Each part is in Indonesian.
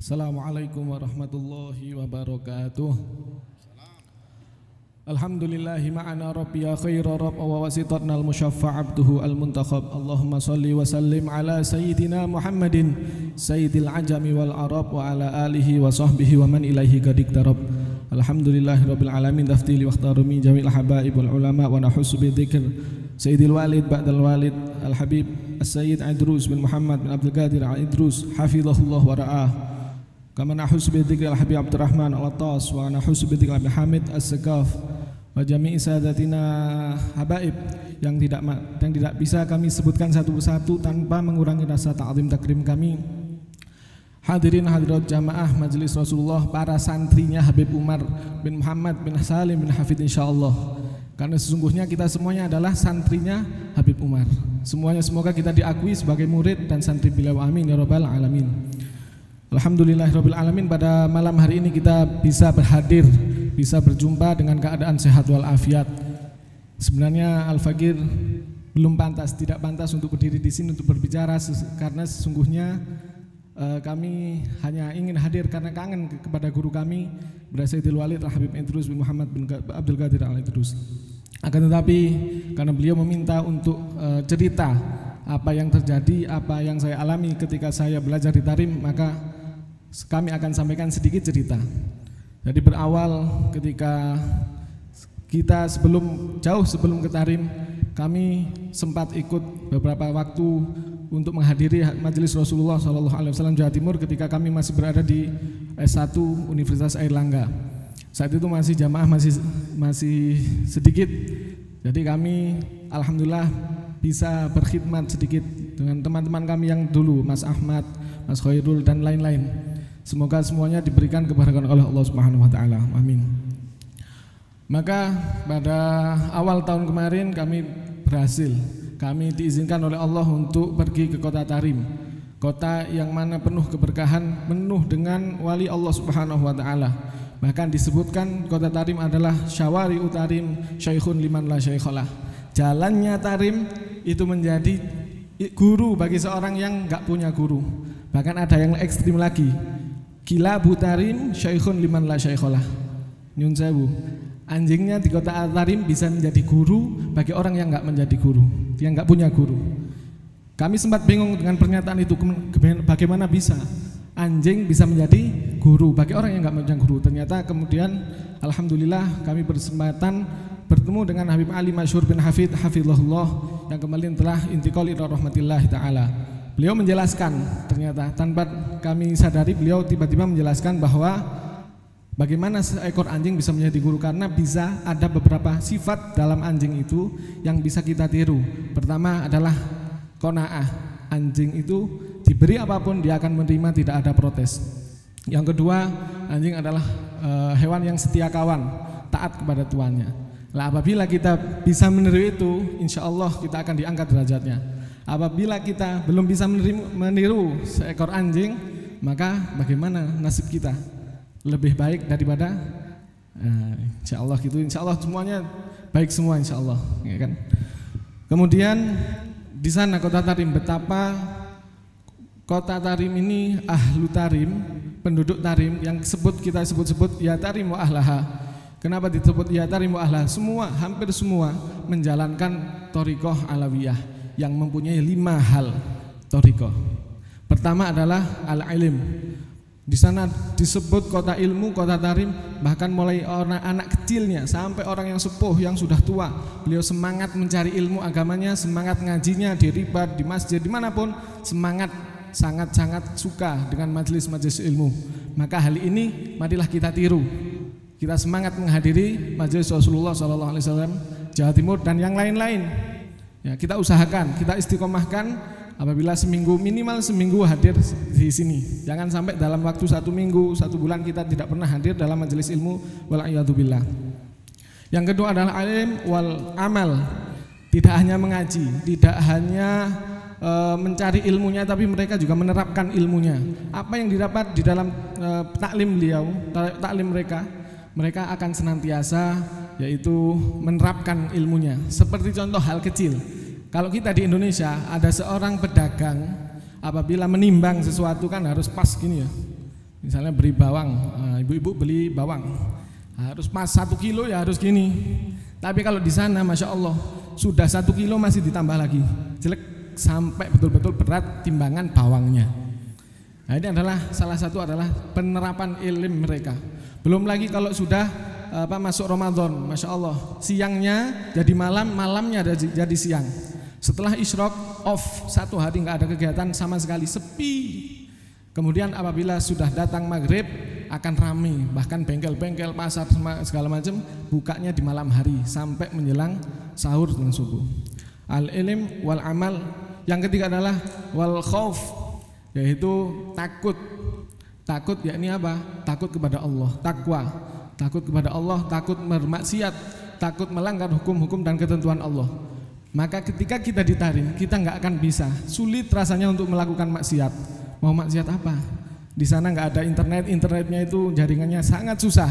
Assalamualaikum warahmatullahi wabarakatuh. Alhamdulillahi ma'ana rabbiya khaira rabb wa wasitatna al-musyaffa' abduhu al-muntakhab. Allahumma salli wa sallim ala sayyidina Muhammadin sayyidil ajami wal arab wa ala alihi wa sahbihi wa man ilaihi qadiktarab. Alhamdulillahi rabbil alamin taftili wa ikhtarumi jamil habaib wal ulama wa nahussu bi dzikr sayyidil walid ba'dal walid al-habib as-sayyid Idrus bin Muhammad bin Abdul Qadir al-Idrus hafizahullah wa ra'ah. Kama nahussu bi dzikri al-habib Abdurrahman al-Attas wa nahussu bi dzikri Hamid as-Sakaf wa jami'i sadatina habaib yang tidak bisa kami sebutkan satu persatu tanpa mengurangi rasa ta'zim takrim kami. Hadirin hadirat jamaah majelis Rasulullah, para santrinya Habib Umar bin Muhammad bin Salim bin Hafid insyaallah. Karena sesungguhnya kita semuanya adalah santrinya Habib Umar. Semuanya semoga kita diakui sebagai murid dan santri beliau, amin ya rabbal alamin. Alhamdulillahirabbil alamin, pada malam hari ini kita bisa berhadir, bisa berjumpa dengan keadaan sehat walafiat. Sebenarnya Al-Fakir belum pantas, tidak pantas untuk berdiri di sini untuk berbicara karena sesungguhnya kami hanya ingin hadir karena kangen kepada guru kami Sayyidil Walid Al-Habib Idrus bin Muhammad bin Abdul Qadir Al-Idrus. Akan tetapi karena beliau meminta untuk cerita apa yang terjadi, apa yang saya alami ketika saya belajar di Tarim, maka kami akan sampaikan sedikit cerita. Jadi berawal ketika kita jauh sebelum ke Tarim, kami sempat ikut beberapa waktu untuk menghadiri majelis Rasulullah SAW Jawa Timur ketika kami masih berada di S1 Universitas Airlangga. Saat itu masih jamaah masih sedikit. Jadi kami alhamdulillah bisa berkhidmat sedikit dengan teman-teman kami yang dulu, Mas Ahmad, Mas Khairul dan lain-lain. Semoga semuanya diberikan keberkahan oleh Allah Subhanahu wa taala. Amin. Maka pada awal tahun kemarin kami diizinkan oleh Allah untuk pergi ke kota Tarim, kota yang mana penuh keberkahan, penuh dengan wali Allah Subhanahu wa taala. Bahkan disebutkan kota Tarim adalah syawari utarim syaikhun liman la syaikhalah. Jalannya Tarim itu menjadi guru bagi seorang yang enggak punya guru. Bahkan ada yang ekstrim lagi, kilabu Tarim syaikhun liman la syaikhalah. Nyun sewu, anjingnya di kota Tarim bisa menjadi guru bagi orang yang enggak menjadi guru, yang enggak punya guru. Kami sempat bingung dengan pernyataan itu, bagaimana bisa anjing bisa menjadi guru bagi orang yang enggak punya guru. Ternyata kemudian alhamdulillah kami berkesempatan bertemu dengan Habib Ali Masyhur bin Hafid hafizahullah yang kemarin telah intiqal ila rahmatillah taala. Beliau menjelaskan, ternyata tanpa kami sadari beliau tiba-tiba menjelaskan bahwa bagaimana seekor anjing bisa menjadi guru, karena bisa ada beberapa sifat dalam anjing itu yang bisa kita tiru. Pertama adalah qanaah. Anjing itu diberi apapun dia akan menerima, tidak ada protes. Yang kedua, anjing adalah hewan yang setia kawan, taat kepada tuannya. Nah, apabila kita bisa meniru itu, insya Allah kita akan diangkat derajatnya. Apabila kita belum bisa meniru seekor anjing, maka bagaimana nasib kita? Lebih baik daripada insya Allah gitu. Insya Allah semuanya baik semua, insya Allah, ya kan? Kemudian di sana kota Tarim, betapa kota Tarim ini ahlu Tarim, penduduk Tarim yang kita sebut ya Tarim wa ahlaha. Kenapa disebut ya Tarim wa ahlaha? Hampir semua menjalankan thariqah alawiyah yang mempunyai 5 hal thariqah. Pertama adalah al-ilm. Di sana disebut kota ilmu, kota Tarim, bahkan mulai anak kecilnya sampai orang yang sepuh, yang sudah tua, beliau semangat mencari ilmu agamanya, semangat ngajinya di ribat, di masjid, dimanapun, semangat, sangat-sangat suka dengan majelis-majelis ilmu. Maka hal ini marilah kita tiru. Kita semangat menghadiri majelis Rasulullah SAW Jawa Timur dan yang lain-lain. Ya, kita usahakan, kita istiqomahkan. Apabila minimal seminggu hadir di sini, jangan sampai dalam waktu 1 minggu, 1 bulan kita tidak pernah hadir dalam majelis ilmu, wal'iyadzubillah. Yang kedua adalah alim wal amal. Tidak hanya mengaji, tidak hanya mencari ilmunya, tapi mereka juga menerapkan ilmunya. Apa yang didapat di dalam taklim mereka akan senantiasa yaitu menerapkan ilmunya. Seperti contoh hal kecil, kalau kita di Indonesia ada seorang pedagang, apabila menimbang sesuatu kan harus pas gini ya, Misalnya beli bawang, ibu-ibu beli bawang, harus pas 1 kilo ya harus gini. Tapi kalau di sana Masya Allah sudah 1 kilo masih ditambah lagi, jelek sampai betul-betul berat timbangan bawangnya. Nah, ini adalah salah satu adalah penerapan ilmu mereka. Belum lagi kalau sudah masuk Ramadan, Masya Allah siangnya jadi malam, malamnya jadi siang. Setelah isyraq off 1 hari nggak ada kegiatan sama sekali, sepi. Kemudian apabila sudah datang maghrib akan ramai, bahkan bengkel-bengkel, pasar segala macam bukanya di malam hari sampai menjelang sahur dan subuh. Al-ilm wal amal. Yang ketiga adalah wal khauf, yaitu takut. Takut yakni apa? Takut kepada Allah, takwa. Takut kepada Allah, takut bermaksiat, takut melanggar hukum-hukum dan ketentuan Allah. Maka ketika kita ditarim, kita nggak akan bisa, sulit rasanya untuk melakukan maksiat. Mau maksiat apa? Di sana nggak ada internet, internetnya itu jaringannya sangat susah.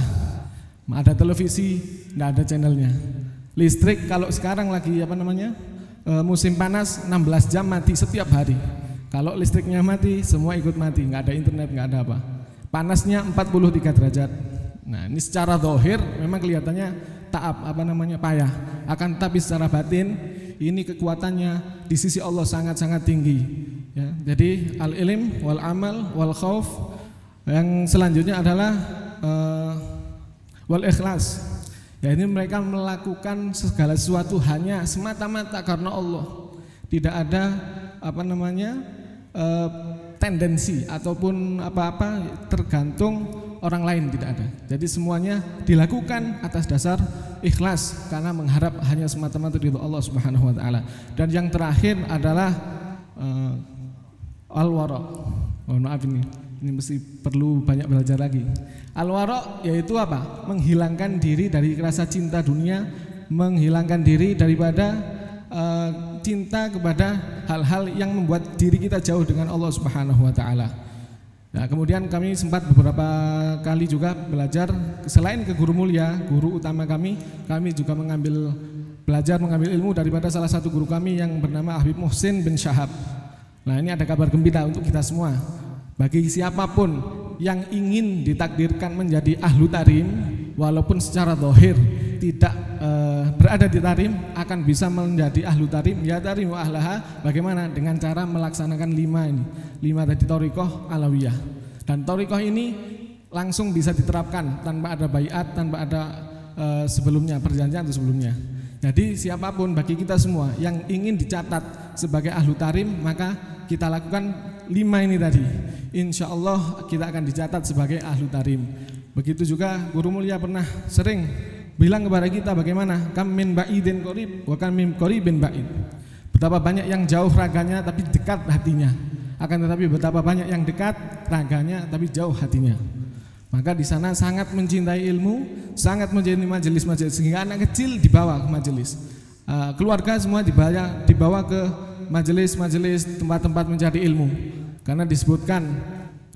Ada televisi, nggak ada channelnya. Listrik kalau sekarang lagi musim panas 16 jam mati setiap hari. Kalau listriknya mati, semua ikut mati, nggak ada internet, nggak ada apa. Panasnya 43 derajat. Nah, ini secara zahir memang kelihatannya payah. Akan tetapi secara batin ini kekuatannya di sisi Allah sangat-sangat tinggi. Ya, jadi al-ilm wal amal wal khauf. Yang selanjutnya adalah wal ikhlas. Ya, ini mereka melakukan segala sesuatu hanya semata-mata karena Allah. Tidak ada tendensi ataupun apa-apa tergantung orang lain, tidak ada. Jadi semuanya dilakukan atas dasar ikhlas karena mengharap hanya semata-mata ridho Allah Subhanahu wa taala. Dan yang terakhir adalah al-wara. Mohon maaf ini mesti perlu banyak belajar lagi. Al-wara yaitu apa? Menghilangkan diri dari rasa cinta dunia, menghilangkan diri daripada cinta kepada hal-hal yang membuat diri kita jauh dengan Allah Subhanahu wa taala. Nah, kemudian kami sempat beberapa kali juga belajar selain ke guru mulia, guru utama kami juga mengambil ilmu daripada salah satu guru kami yang bernama Habib Muhsin bin Syahab. Nah, ini ada kabar gembira untuk kita semua. Bagi siapapun yang ingin ditakdirkan menjadi ahlu tarim, walaupun secara zahir tidak berada di tarim, akan bisa menjadi ahlu tarim, ya tarim wa ahlaha. Bagaimana? Dengan cara melaksanakan 5 tadi thariqah alawiyah. Dan thariqah ini langsung bisa diterapkan tanpa ada baiat, tanpa ada perjanjian sebelumnya. Jadi siapapun bagi kita semua yang ingin dicatat sebagai ahlu tarim, maka kita lakukan 5 ini tadi. Insya Allah kita akan dicatat sebagai ahlu tarim. Begitu juga guru mulia pernah sering bilang kepada kita bagaimana kam min ba'idin qarib wa kam min qaribin ba'id. Betapa banyak yang jauh raganya tapi dekat hatinya. Akan tetapi betapa banyak yang dekat raganya tapi jauh hatinya. Maka di sana sangat mencintai ilmu, sangat mencintai majelis-majelis, sehingga anak kecil dibawa ke majelis. Keluarga semua dibawa ke majelis-majelis tempat-tempat mencari ilmu. Karena disebutkan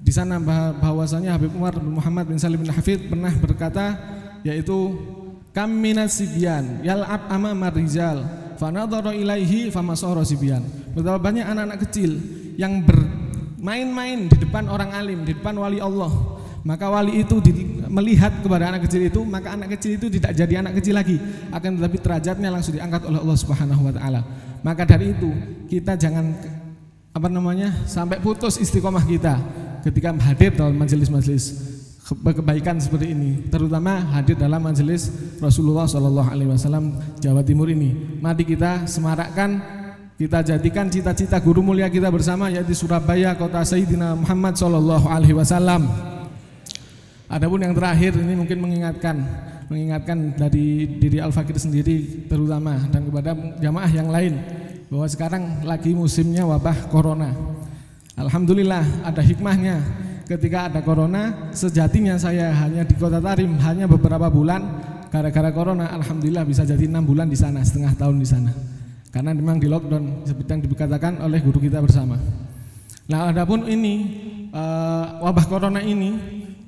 di sana bahwasanya Habib Umar bin Muhammad bin Salim bin Hafid pernah berkata, yaitu kam minas sibyan yal'ab amama rijal fanadhara ilaihi famasara sibyan. Betapa banyak anak-anak kecil yang bermain-main di depan orang alim, di depan wali Allah. Maka wali itu melihat kepada anak kecil itu, maka anak kecil itu tidak jadi anak kecil lagi, akan tetapi derajatnya langsung diangkat oleh Allah Subhanahu wa taala. Maka dari itu kita jangan sampai putus istiqomah kita ketika hadir dalam majelis-majelis kebaikan seperti ini, terutama hadir dalam majelis Rasulullah SAW Jawa Timur ini. Mari kita semarakkan, kita jadikan cita-cita guru mulia kita bersama, yaitu Surabaya kota Sayyidina Muhammad SAW. Adapun yang terakhir ini mungkin mengingatkan dari diri Al-Fakir sendiri terutama dan kepada jamaah yang lain bahwa sekarang lagi musimnya wabah corona. Alhamdulillah ada hikmahnya. Ketika ada corona, sejatinya saya hanya di Kota Tarim hanya beberapa bulan. Gara-gara corona, alhamdulillah bisa jadi 6 bulan di sana, setengah tahun di sana. Karena memang di lockdown seperti yang dikatakan oleh guru kita bersama. Nah, adapun ini wabah corona ini,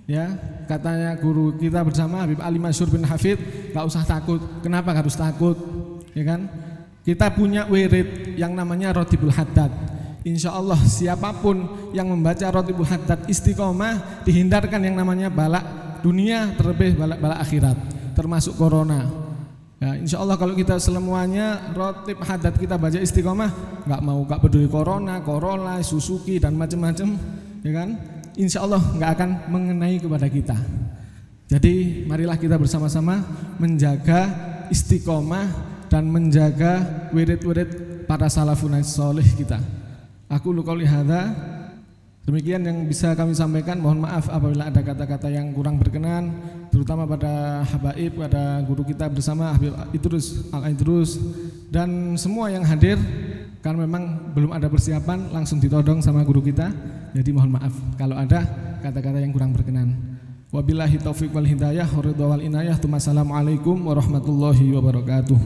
ya katanya guru kita bersama Habib Ali Masyur bin Hafid, gak usah takut. Kenapa harus takut? Ya kan? Kita punya wirid yang namanya Rotibul Haddad. Insya Allah siapapun yang membaca Rotibul Haddad istiqomah, dihindarkan yang namanya balak dunia, terlebih balak akhirat, termasuk corona. Ya, insya Allah kalau kita semuanya Rotib Haddad kita baca istiqomah, nggak peduli corona, Suzuki dan macam-macam, ya kan? Insya Allah nggak akan mengenai kepada kita. Jadi marilah kita bersama-sama menjaga istiqomah dan menjaga wirid-wirid para salafun salih kita. Aku qouli hadza, demikian yang bisa kami sampaikan. Mohon maaf apabila ada kata-kata yang kurang berkenan, terutama pada habaib, pada guru kita bersama Habib Idrus Al-Idrus dan semua yang hadir, karena memang belum ada persiapan langsung ditodong sama guru kita. Jadi mohon maaf kalau ada kata-kata yang kurang berkenan. Wabillahi taufiq wal hidayah wa ridha wal inayah. Assalamualaikum warahmatullahi wabarakatuh.